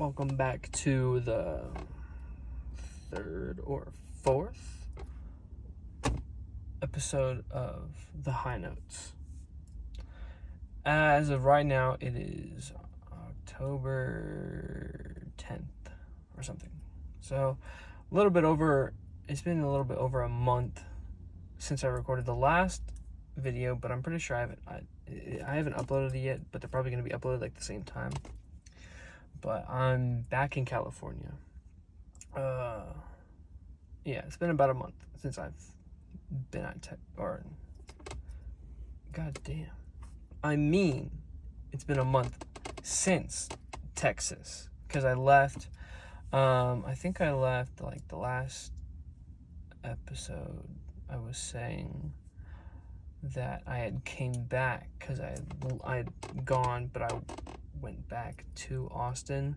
Welcome back to the third or fourth episode of The High Notes. As of right now, it is October 10th or something. So, it's been a little bit over a month since I recorded the last video, but I'm pretty sure I haven't uploaded it yet, but they're probably going to be uploaded like the same time. But I'm back in California. It's been about a month since I've been at it's been a month since Texas, because I left. I think I left like the last episode. I was saying that I had came back because I had gone, but I went back to Austin.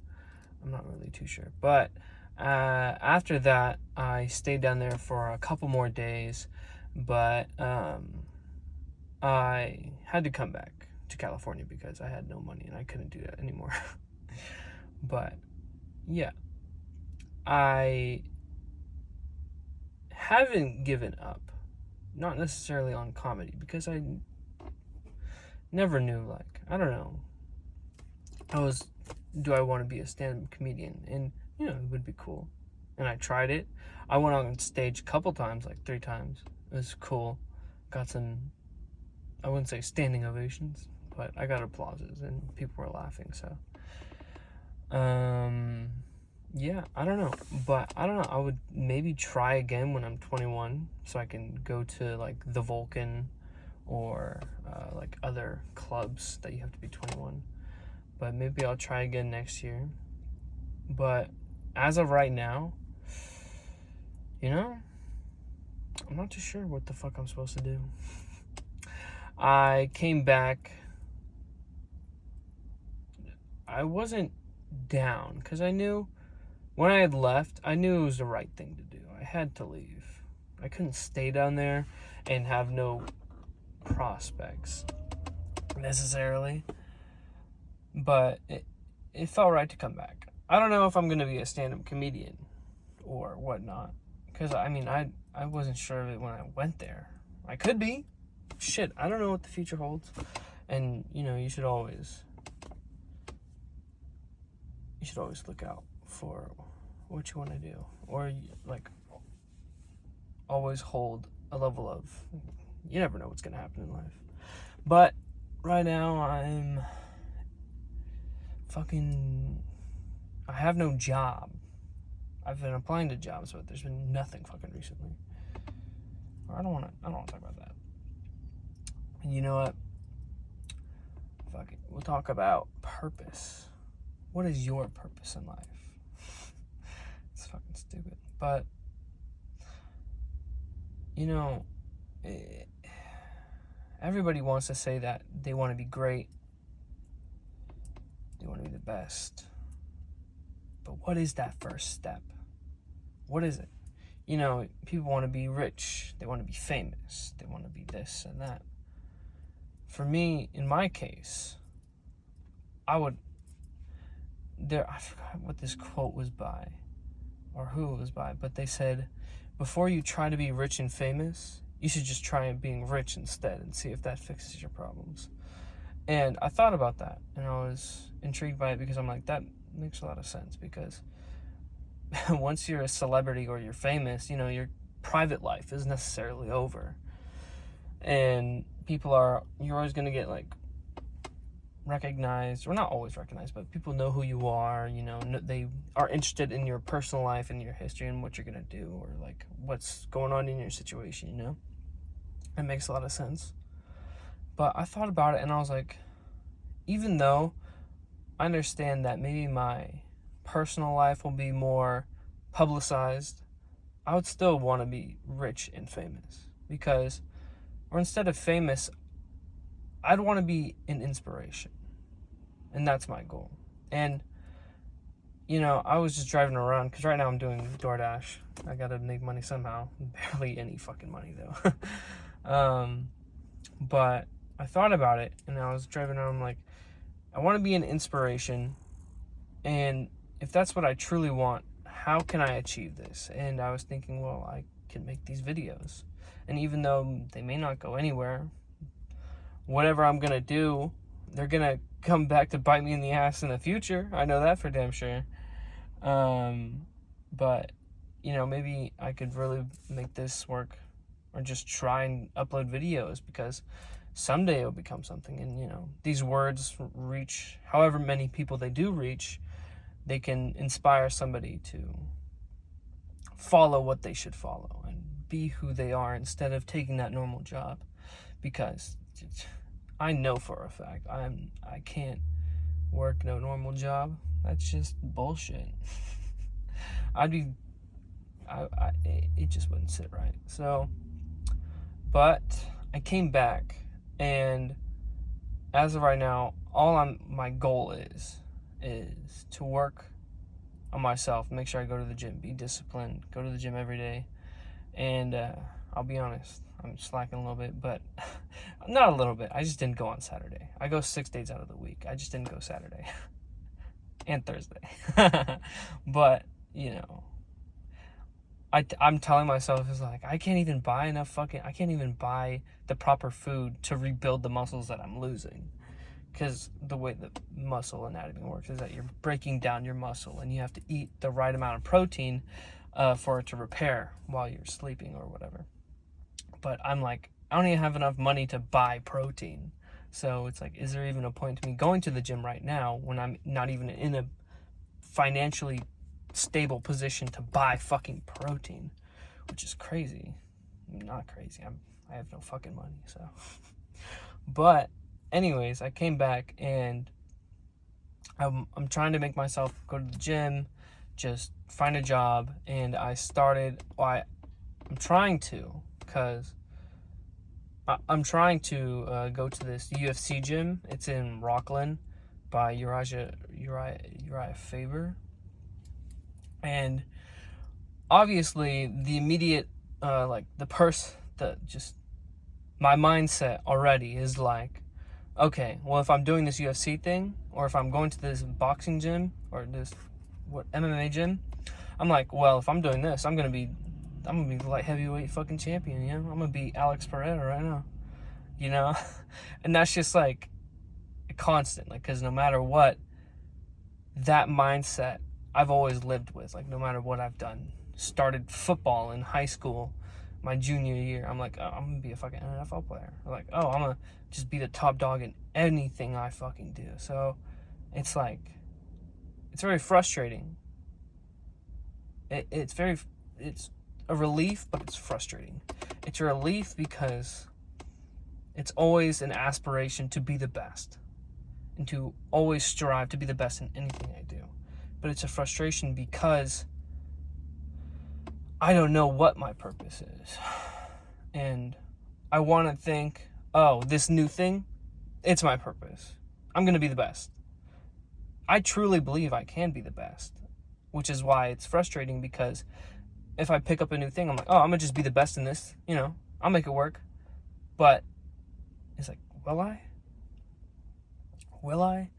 I'm not really too sure, but after that I stayed down there for a couple more days, but I had to come back to California because I had no money and I couldn't do that anymore. But yeah, I haven't given up, not necessarily on comedy, because I never knew, like, I don't know, do I want to be a stand-up comedian? And, it would be cool. And I tried it. I went on stage a couple times, like 3 times. It was cool. Got some, I wouldn't say standing ovations, but I got applauses and people were laughing, so. Yeah, I don't know. But, I don't know, I would maybe try again when I'm 21, so I can go to, like, the Vulcan or, like, other clubs that you have to be 21. But maybe I'll try again next year. But as of right now, I'm not too sure what the fuck I'm supposed to do. I came back. I wasn't down because I knew when I had left, I knew it was the right thing to do. I had to leave. I couldn't stay down there and have no prospects necessarily. But it felt right to come back. I don't know if I'm going to be a stand-up comedian or whatnot. Because, I wasn't sure of it when I went there. I could be. Shit, I don't know what the future holds. And, you should always look out for what you want to do. Or, like, always hold a level of, you never know what's going to happen in life. But right now, I have no job. I've been applying to jobs, but there's been nothing fucking recently. Or I don't want to talk about that. And you know what? Fuck it. We'll talk about purpose. What is your purpose in life? It's fucking stupid. But, everybody wants to say that they want to be great. They want to be the best. But what is that first step? What is it? People want to be rich. They want to be famous. They want to be this and that. For me, in my case, I forgot what this quote was by or who it was by, but they said, before you try to be rich and famous, you should just try being rich instead and see if that fixes your problems. And I thought about that, and I was intrigued by it because I'm like, that makes a lot of sense, because once you're a celebrity or you're famous, your private life is necessarily over. And you're always going to get, like, recognized, or not always recognized, but people know who you are, they are interested in your personal life and your history and what you're going to do, or, like, what's going on in your situation, It makes a lot of sense. But I thought about it and I was like, even though I understand that maybe my personal life will be more publicized, I would still want to be rich and famous. Or instead of famous, I'd want to be an inspiration. And that's my goal. And, I was just driving around, because right now I'm doing DoorDash. I got to make money somehow. Barely any fucking money, though. But I thought about it, and I was driving around, I'm like, I want to be an inspiration, and if that's what I truly want, how can I achieve this? And I was thinking, well, I can make these videos. And even though they may not go anywhere, whatever I'm going to do, they're going to come back to bite me in the ass in the future. I know that for damn sure. But, maybe I could really make this work, or just try and upload videos, because someday it'll become something. And, these words reach however many people they do reach, they can inspire somebody to follow what they should follow and be who they are instead of taking that normal job. Because I know for a fact I can't work no normal job. That's just bullshit. It just wouldn't sit right. So, but I came back, and as of right now, my goal is to work on myself, make sure I go to the gym, be disciplined, go to the gym every day. And I'll be honest, I'm slacking a little bit, but not a little bit. I just didn't go on Saturday. I go 6 days out of the week. I just didn't go Saturday and Thursday. But, I'm telling myself, it's like, I can't even buy the proper food to rebuild the muscles that I'm losing. Because the way the muscle anatomy works is that you're breaking down your muscle, and you have to eat the right amount of protein for it to repair while you're sleeping or whatever. But I'm like, I don't even have enough money to buy protein. So it's like, is there even a point to me going to the gym right now when I'm not even in a financially stable position to buy fucking protein? Which is crazy. Not crazy. I have no fucking money, so. But anyways, I came back, and I'm trying to make myself go to the gym, just find a job. And I'm trying to, because I'm trying to go to this UFC gym. It's in Rockland by Uriah Faber. And obviously the immediate, my mindset already is like, okay, well, if I'm doing this UFC thing, or if I'm going to this boxing gym, or this MMA gym, I'm like, well, if I'm doing this, I'm gonna be the light heavyweight fucking champion. I'm gonna be Alex Pereira right now. And that's just like a constant, because no matter what, that mindset I've always lived with. Like, no matter what I've done, started football in high school, my junior year, I'm like, oh, I'm gonna be a fucking NFL player. Or like, oh, I'm gonna just be the top dog in anything I fucking do. So it's like, it's very frustrating. It's a relief, but it's frustrating. It's a relief because it's always an aspiration to be the best, and to always strive to be the best in anything I do. But it's a frustration because I don't know what my purpose is. And I want to think, oh, this new thing, it's my purpose. I'm going to be the best. I truly believe I can be the best, which is why it's frustrating, because if I pick up a new thing, I'm like, oh, I'm going to just be the best in this, I'll make it work. But it's like, will I? Will I?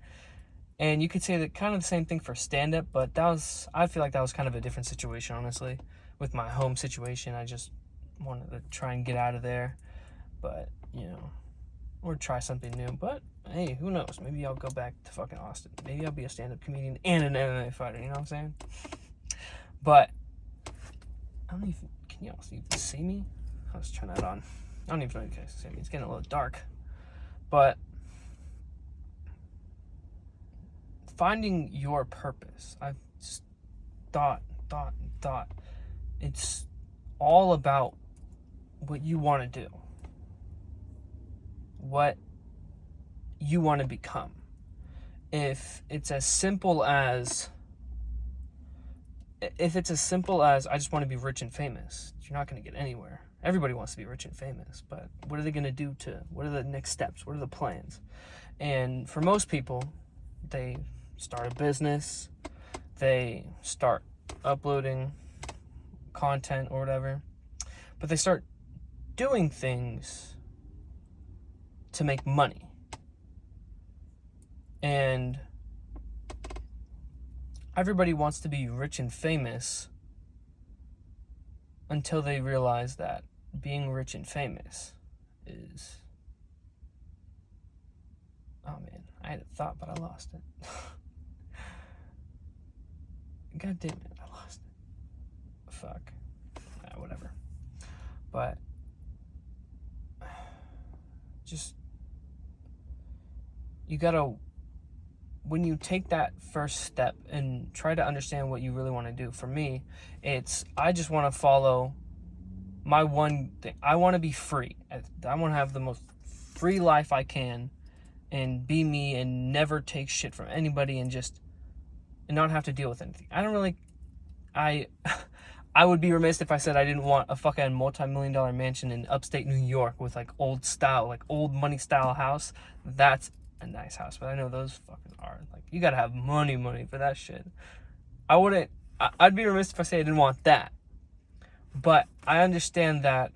And you could say that kind of the same thing for stand-up, but I feel like that was kind of a different situation, honestly. With my home situation, I just wanted to try and get out of there. But, or try something new. But, hey, who knows? Maybe I'll go back to fucking Austin. Maybe I'll be a stand-up comedian and an MMA fighter, you know what I'm saying? But, can y'all see me? Let's turn that on. I don't even know if you guys can see me. It's getting a little dark. But finding your purpose, I've just thought. It's all about what you want to do, what you want to become. If it's as simple as I just want to be rich and famous, you're not going to get anywhere. Everybody wants to be rich and famous, but what are they going to do what are the next steps? What are the plans? And for most people, they start a business, they start uploading content or whatever, but they start doing things to make money. And everybody wants to be rich and famous until they realize that being rich and famous is... Oh man, I had a thought, but I lost it. God damn it, I lost it. Fuck. Whatever. But just, you gotta, when you take that first step and try to understand what you really want to do. For me, it's, I just want to follow my one thing. I want to be free. I want to have the most free life I can and be me and never take shit from anybody and not have to deal with anything. I don't really, I would be remiss if I said I didn't want a fucking multi-million-dollar mansion in upstate New York with like old style, like old money style house. That's a nice house, but I know those fucking are like, you gotta have money for that shit. I'd be remiss if I say I didn't want that. But I understand that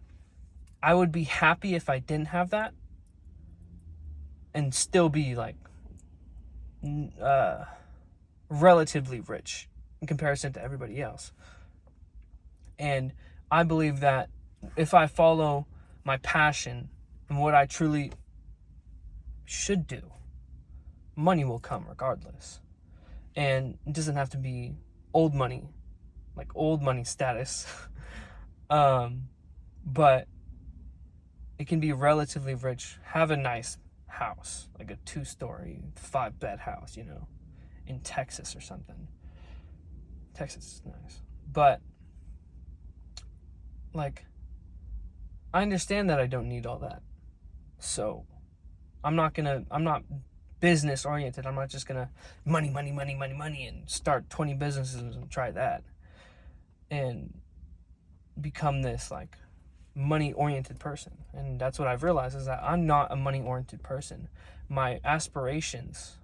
I would be happy if I didn't have that and still be like relatively rich in comparison to everybody else. And I believe that if I follow my passion and what I truly should do, money will come regardless. And it doesn't have to be old money, like old money status. But it can be relatively rich, have a nice house, like a 2-story, 5-bed house, you know, in Texas or something. Texas is nice. But like, I understand that I don't need all that. So I'm not business oriented. I'm not just gonna money and start 20 businesses and try that and become this like money oriented person. And that's what I've realized, is that I'm not a money oriented person. My aspirations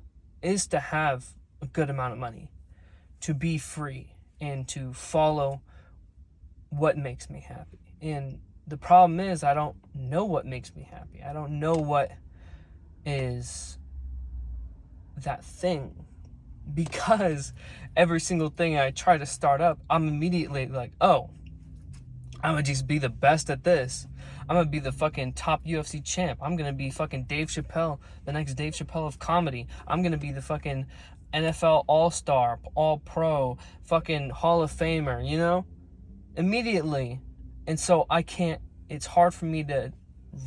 is to have a good amount of money, to be free, and to follow what makes me happy. And the problem is, I don't know what makes me happy. I don't know what is that thing, because every single thing I try to start up, I'm immediately like, oh, I'm gonna just be the best at this. I'm gonna be the fucking top UFC champ. I'm gonna be fucking Dave Chappelle, the next Dave Chappelle of comedy. I'm gonna be the fucking NFL All-Star, All-Pro, fucking Hall of Famer, you know? Immediately. And so it's hard for me to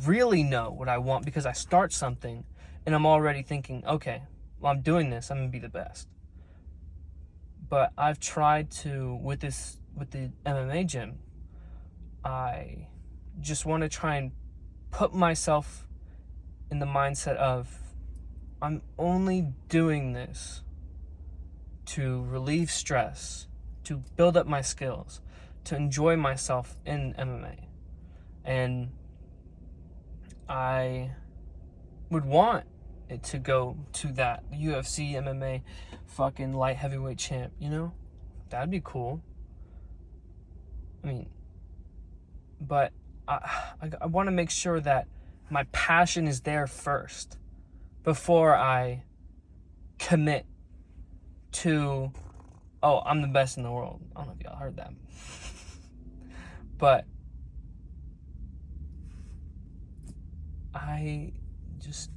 really know what I want, because I start something and I'm already thinking, okay, well, I'm doing this, I'm gonna be the best. But I've tried to, with the MMA gym, I just want to try and put myself in the mindset of, I'm only doing this to relieve stress, to build up my skills, to enjoy myself in MMA. And I would want it to go to that UFC MMA fucking light heavyweight champ, you know? That'd be cool. I mean, but I want to make sure that my passion is there first before I commit to, oh, I'm the best in the world. I don't know if y'all heard that. But I just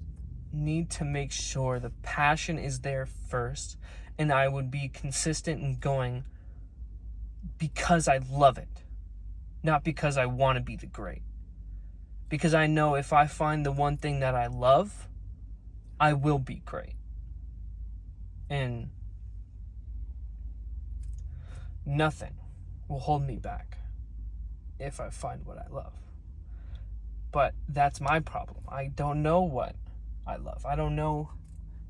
need to make sure the passion is there first, and I would be consistent in going because I love it, not because I want to be the great. Because I know if I find the one thing that I love, I will be great. And nothing will hold me back if I find what I love. But that's my problem. I don't know what I love. I don't know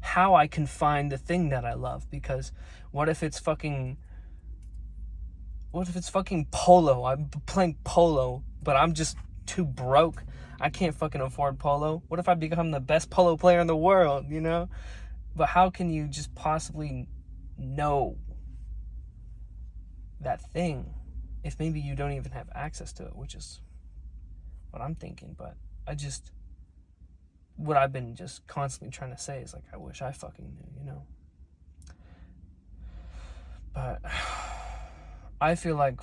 how I can find the thing that I love, because what if it's fucking polo? I'm playing polo, but I'm just too broke. I can't fucking afford polo. What if I become the best polo player in the world, you know? But how can you just possibly know that thing if maybe you don't even have access to it, which is what I'm thinking. But what I've been just constantly trying to say is like, I wish I fucking knew, you know? But I feel like,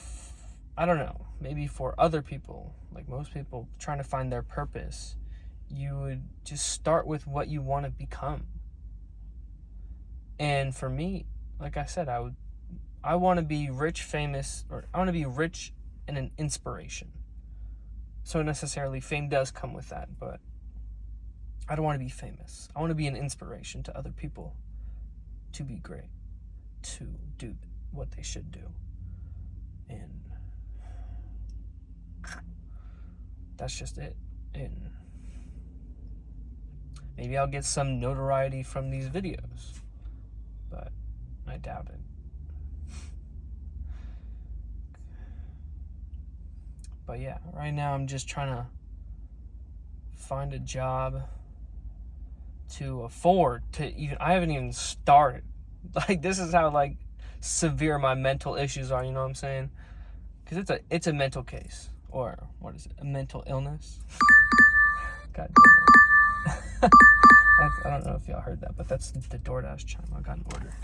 I don't know, maybe for other people, like most people trying to find their purpose, you would just start with what you want to become. And for me, like I said, I want to be rich, famous, or I want to be rich and an inspiration. So necessarily fame does come with that, but I don't want to be famous. I want to be an inspiration to other people to be great, to do what they should do. And that's just it. And maybe I'll get some notoriety from these videos, but I doubt it. But yeah, right now I'm just trying to find a job to afford to even, I haven't even started. Like, this is how, like, severe my mental issues are, you know what I'm saying? Because it's a mental case. Or, what is it? A mental illness? God damn it. I don't know if y'all heard that, but that's the DoorDash chime. I got an order.